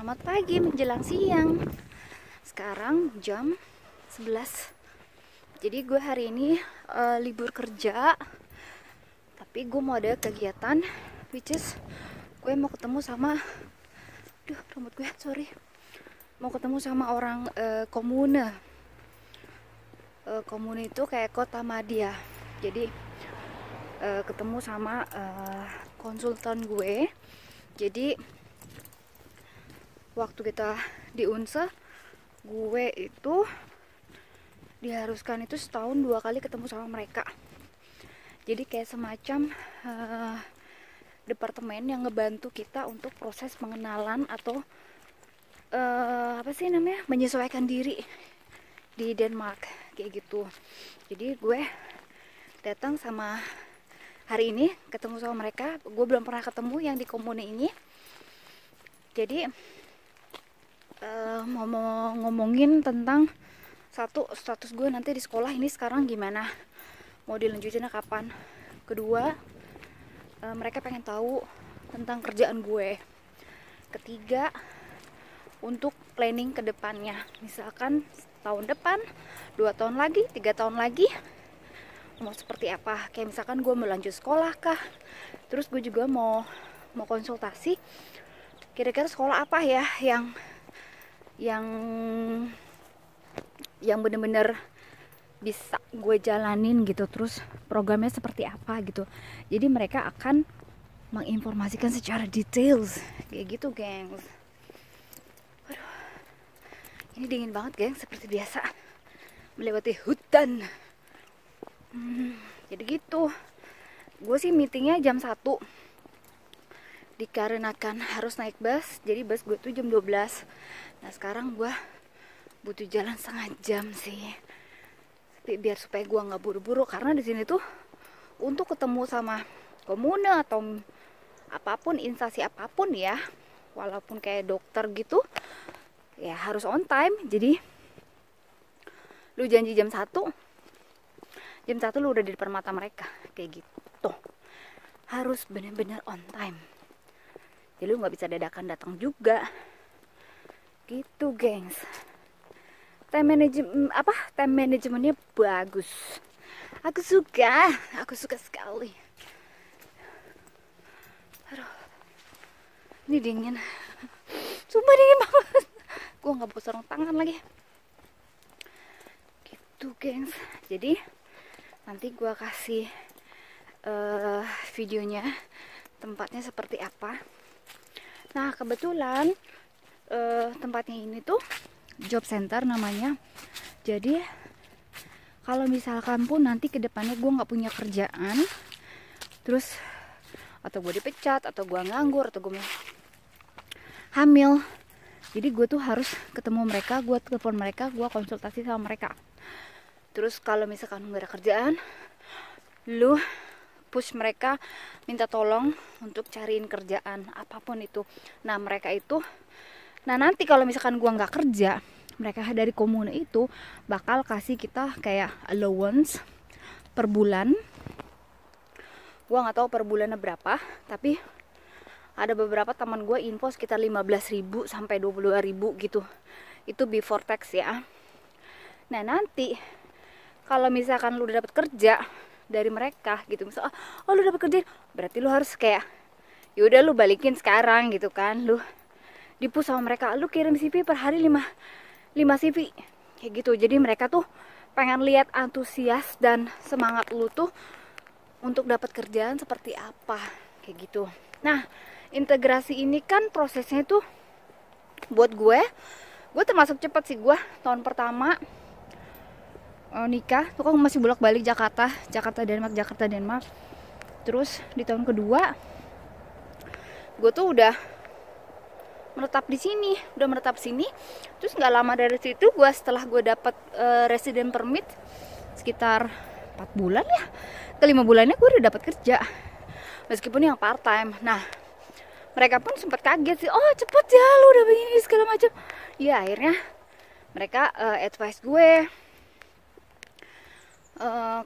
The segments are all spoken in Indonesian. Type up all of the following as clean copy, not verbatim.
Selamat pagi menjelang siang. Sekarang jam 11. Jadi gue hari ini libur kerja, tapi gue mau ada kegiatan, which is gue mau ketemu sama, rambut gue, sorry, mau ketemu sama orang komune. Komune itu kayak kota madya. Jadi ketemu sama konsultan gue. Jadi waktu kita di Unse, gue itu diharuskan itu setahun 2 kali ketemu sama mereka. Jadi kayak semacam departemen yang ngebantu kita untuk proses pengenalan atau menyesuaikan diri di Denmark kayak gitu. Jadi gue datang sama hari ini ketemu sama mereka. Gue belum pernah ketemu yang di komune ini. Jadi mau ngomongin tentang satu, status gue nanti di sekolah ini sekarang gimana, mau dilanjutinnya kapan. Kedua, mereka pengen tahu tentang kerjaan gue. Ketiga, untuk planning ke depannya, misalkan tahun depan, 2 tahun lagi, 3 tahun lagi mau seperti apa. Kayak misalkan gue mau lanjut sekolah kah. Terus gue juga mau konsultasi kira-kira sekolah apa ya yang bener-bener bisa gue jalanin gitu, terus programnya seperti apa gitu. Jadi mereka akan menginformasikan secara details kayak gitu, gengs. Waduh, ini dingin banget, gengs, seperti biasa melewati hutan. Jadi gitu. Gue sih meetingnya jam 1, dikarenakan harus naik bus. Jadi bus gue tuh jam 12. Nah sekarang gue butuh jalan setengah jam sih, tapi biar supaya gue nggak buru-buru, karena di sini tuh untuk ketemu sama komune atau apapun, instansi apapun ya, walaupun kayak dokter gitu ya harus on time. Jadi lu janji jam 1 lu udah di depan mata mereka kayak gitu, harus bener-bener on time. Jadi lu nggak bisa dadakan datang juga gitu, gengs. Time manajemennya bagus. Aku suka sekali. Aduh, ini dingin. Sumpah dingin banget. Gue nggak bawa sarung tangan lagi. Gitu, gengs. Jadi nanti gue kasih videonya, tempatnya seperti apa. Nah kebetulan tempatnya ini tuh job center namanya. Jadi kalau misalkan pun nanti kedepannya gue nggak punya kerjaan, terus atau gue dipecat, atau gue nganggur, atau gue hamil, jadi gue tuh harus ketemu mereka, gue telepon mereka, gue konsultasi sama mereka. Terus kalau misalkan nggak ada kerjaan, lu push mereka, minta tolong untuk cariin kerjaan apapun itu. Nah mereka itu, nah nanti kalau misalkan gua nggak kerja, mereka dari komune itu bakal kasih kita kayak allowance per bulan. Gua nggak tahu per bulannya berapa, tapi ada beberapa teman gue info sekitar 15.000 sampai 22.000 gitu. Itu before tax ya. Nah nanti kalau misalkan lu udah dapet kerja dari mereka gitu, misal lu dapet kerja, berarti lu harus kayak yaudah lu balikin sekarang gitu kan. Lu dipush sama mereka, lu kirim CV per hari 5 CV kayak gitu. Jadi mereka tuh pengen lihat antusias dan semangat lu tuh untuk dapat kerjaan seperti apa kayak gitu. Nah integrasi ini kan prosesnya tuh buat gue termasuk cepet sih. Gue tahun pertama nikah tuh kan masih bolak-balik Jakarta Denmark. Terus di tahun kedua gue tuh udah menetap di sini, Terus nggak lama dari situ setelah gue dapet resident permit sekitar 4 bulan ya, ke 5 bulannya gue udah dapat kerja, meskipun yang part time. Nah mereka pun sempat kaget sih, oh cepet ya lu udah begini segala macam. Ya akhirnya mereka advice gue,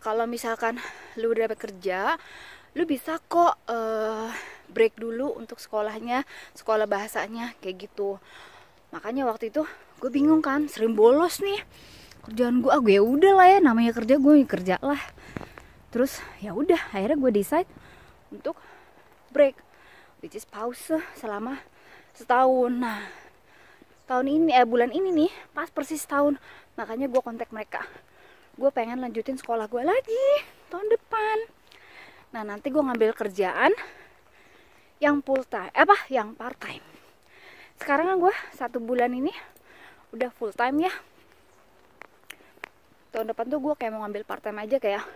kalau misalkan lu udah dapat kerja, lu bisa kok break dulu untuk sekolahnya, sekolah bahasanya kayak gitu. Makanya waktu itu gue bingung kan, sering bolos nih kerjaan gue. Gue ya udah lah ya, namanya kerja, gue kerja lah. Terus ya udah, akhirnya gue decide untuk break, which is pause selama setahun. Nah, bulan ini nih pas persis tahun. Makanya gue kontak mereka, gue pengen lanjutin sekolah gue lagi tahun depan. Nah, nanti gue ngambil kerjaan yang full time, yang part time. Sekarang kan gue 1 bulan ini udah full time ya. Tahun depan tuh gue kayak mau ngambil part time aja, kayak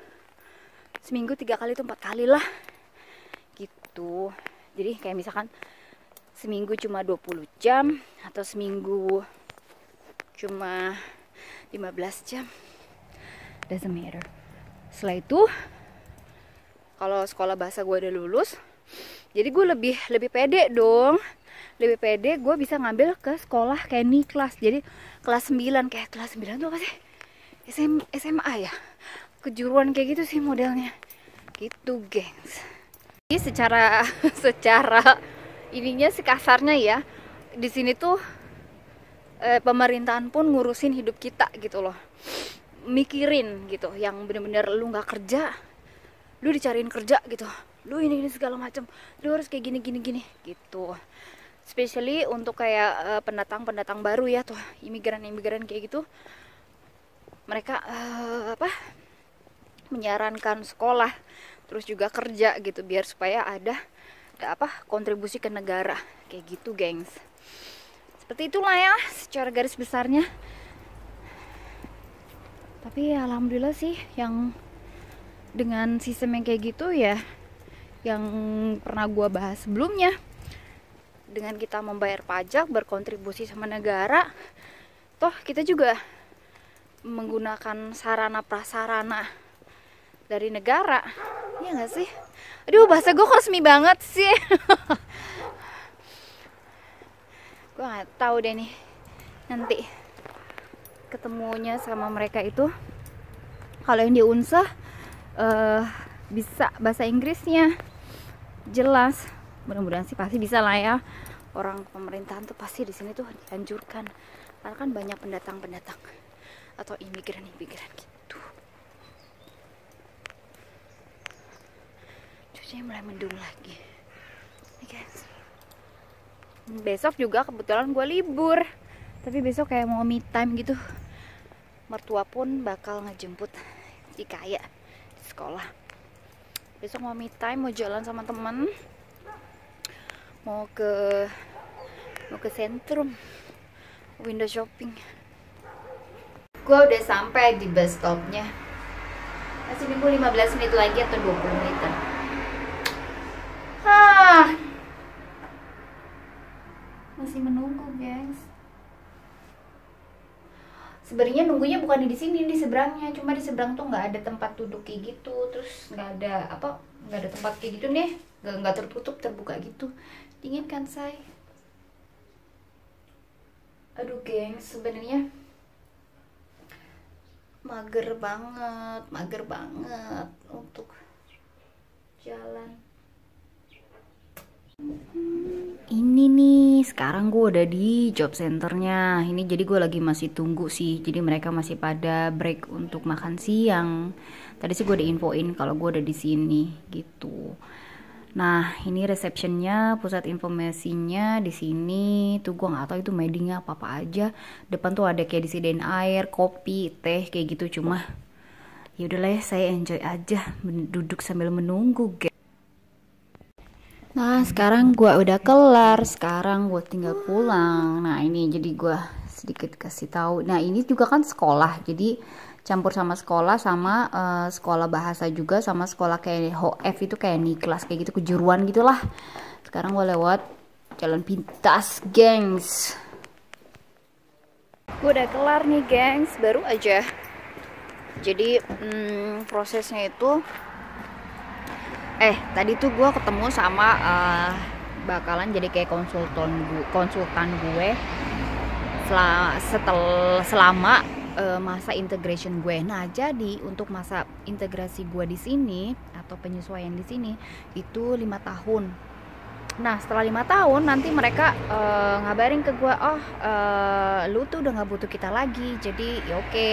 seminggu 3 kali tuh 4 kali lah gitu. Jadi kayak misalkan seminggu cuma 20 jam atau seminggu cuma 15 jam, doesn't matter. Setelah itu kalau sekolah bahasa gue udah lulus, jadi gue lebih pede dong. Lebih pede, gue bisa ngambil ke sekolah kayak nih kelas. Jadi kelas 9, kayak kelas 9 tuh apa sih? SMA ya? Kejuruan kayak gitu sih modelnya. Gitu, gengs. Jadi secara ininya sih kasarnya ya, di sini tuh pemerintahan pun ngurusin hidup kita gitu loh. Mikirin gitu, yang bener-bener lu nggak kerja, lu dicariin kerja gitu. Lu ini segala macam, lu harus kayak gini gitu. Especially untuk kayak pendatang baru ya tuh, imigran kayak gitu. Mereka menyarankan sekolah terus juga kerja gitu, biar supaya ada kontribusi ke negara kayak gitu, gengs. Seperti itulah ya secara garis besarnya. Tapi ya, alhamdulillah sih yang dengan sistem yang kayak gitu ya, yang pernah gua bahas sebelumnya, dengan kita membayar pajak, berkontribusi sama negara, toh kita juga menggunakan sarana prasarana dari negara, ya nggak sih? Aduh, bahasa gue kosmi banget sih. Gue nggak tahu deh nih nanti ketemunya sama mereka itu. Kalau yang di Unsa bisa bahasa Inggrisnya jelas, mudah-mudahan sih pasti bisa lah ya. Orang pemerintahan tuh pasti di sini tuh dianjurkan, karena kan banyak pendatang atau imigran gitu. Cuacanya mulai mendung lagi, guys. Besok juga kebetulan gue libur, tapi besok kayak mau me time gitu. Mertua pun bakal ngejemput jika ya di sekolah. Besok mau me time, mau jalan sama temen, mau ke sentrum, window shopping. Gue udah sampai di bus stopnya. Masih nunggu 15 menit lagi atau 20 menitan. Masih menunggu, guys. Sebenarnya nunggunya bukan di sini, di seberangnya. Cuma di seberang tuh nggak ada tempat duduk kayak gitu. Terus nggak ada tempat kayak gitu nih. Nggak tertutup, terbuka gitu. Dingin kan, say? Aduh, gengs, sebenarnya mager banget untuk jalan. Ini nih, sekarang gue udah di job centernya. Ini jadi gue lagi masih tunggu sih. Jadi mereka masih pada break untuk makan siang. Tadi sih gue diinfoin kalau gue udah di sini gitu. Nah, ini receptionnya, pusat informasinya di sini. Tuh gue nggak tahu itu meetingnya apa aja. Depan tuh ada kayak disediain air, kopi, teh kayak gitu. Cuma ya udahlah ya, saya enjoy aja duduk sambil menunggu, guys. Nah, sekarang gue udah kelar. Sekarang gue tinggal pulang. Nah, ini jadi gue sedikit kasih tahu. Nah, ini juga kan sekolah. Jadi campur sama sekolah, sama sekolah bahasa juga, sama sekolah kayak HOF itu kayak nih kelas kayak gitu, kejuruan gitulah. Sekarang gue lewat jalan pintas, gengs. Gue udah kelar nih, gengs, baru aja. Jadi prosesnya itu tadi tuh gue ketemu sama bakalan jadi kayak konsultan gue selama masa integration gue. Nah, jadi untuk masa integrasi gue di sini atau penyesuaian di sini itu 5 tahun. Nah setelah 5 tahun nanti mereka ngabarin ke gue, oh lu tuh udah nggak butuh kita lagi, jadi ya oke,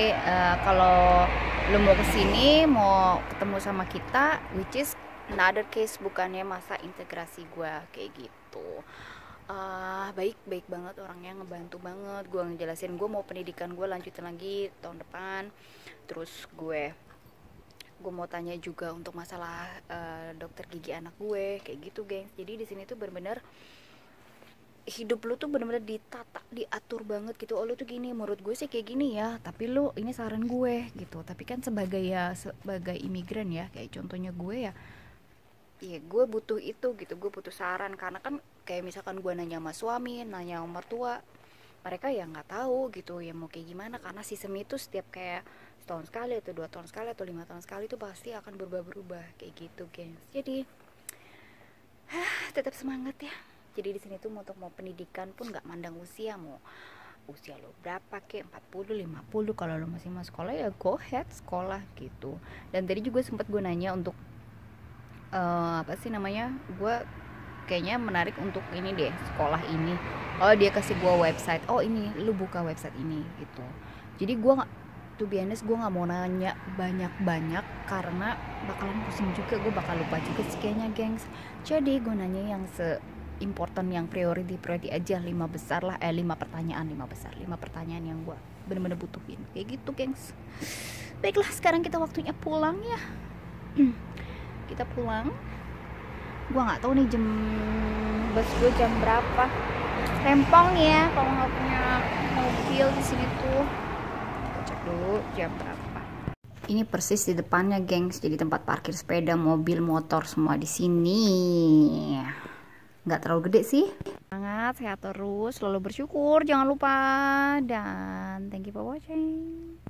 kalau lu mau kesini mau ketemu sama kita, which is another case, bukannya masa integrasi gue kayak gitu. Baik banget orangnya, ngebantu banget, gue ngejelasin gue mau pendidikan gue lanjutin lagi tahun depan. Terus gue mau tanya juga untuk masalah dokter gigi anak gue kayak gitu, gengs. Jadi di sini tuh bener-bener hidup lu tuh bener-bener ditata, diatur banget gitu. Oh lu tuh gini, menurut gue sih kayak gini ya, tapi lu ini saran gue gitu. Tapi kan sebagai imigran ya, kayak contohnya gue ya, iya gue butuh itu gitu, gue butuh saran. Karena kan kayak misalkan gue nanya sama suami, nanya sama mertua, mereka ya nggak tahu gitu ya mau kayak gimana, karena sistem itu setiap kayak setahun sekali atau 2 tahun sekali atau 5 tahun sekali itu pasti akan berubah-berubah kayak gitu, gengs. Jadi tetap semangat ya. Jadi di sini tuh untuk mau pendidikan pun nggak mandang usia, mau usia lo berapa kek, 40, 50, kalau lo masih mau sekolah ya go ahead sekolah gitu. Dan tadi juga sempat gue nanya untuk apa sih namanya, gue kayaknya menarik untuk ini deh, sekolah ini. Oh dia kasih gue website, oh ini lu buka website ini gitu. Jadi gue nggak, to be honest, gue nggak mau nanya banyak-banyak karena bakalan pusing juga, gue bakal lupa juga sih kayaknya, gengs. Jadi gue nanya yang important, yang priority aja, 5 besar lah, 5 pertanyaan, 5 besar, 5 pertanyaan yang gue bener-bener butuhin kayak gitu, gengs. Baiklah, sekarang kita waktunya pulang ya. Kita pulang. Gue nggak tahu nih jam bus gue jam berapa. Rempong ya kalau nggak punya mobil di sini tuh. Kita cek dulu jam berapa. Ini persis di depannya, gengs. Jadi tempat parkir sepeda, mobil, motor semua di sini. Nggak terlalu gede sih. Semangat, sehat terus, selalu bersyukur, jangan lupa, dan thank you for watching.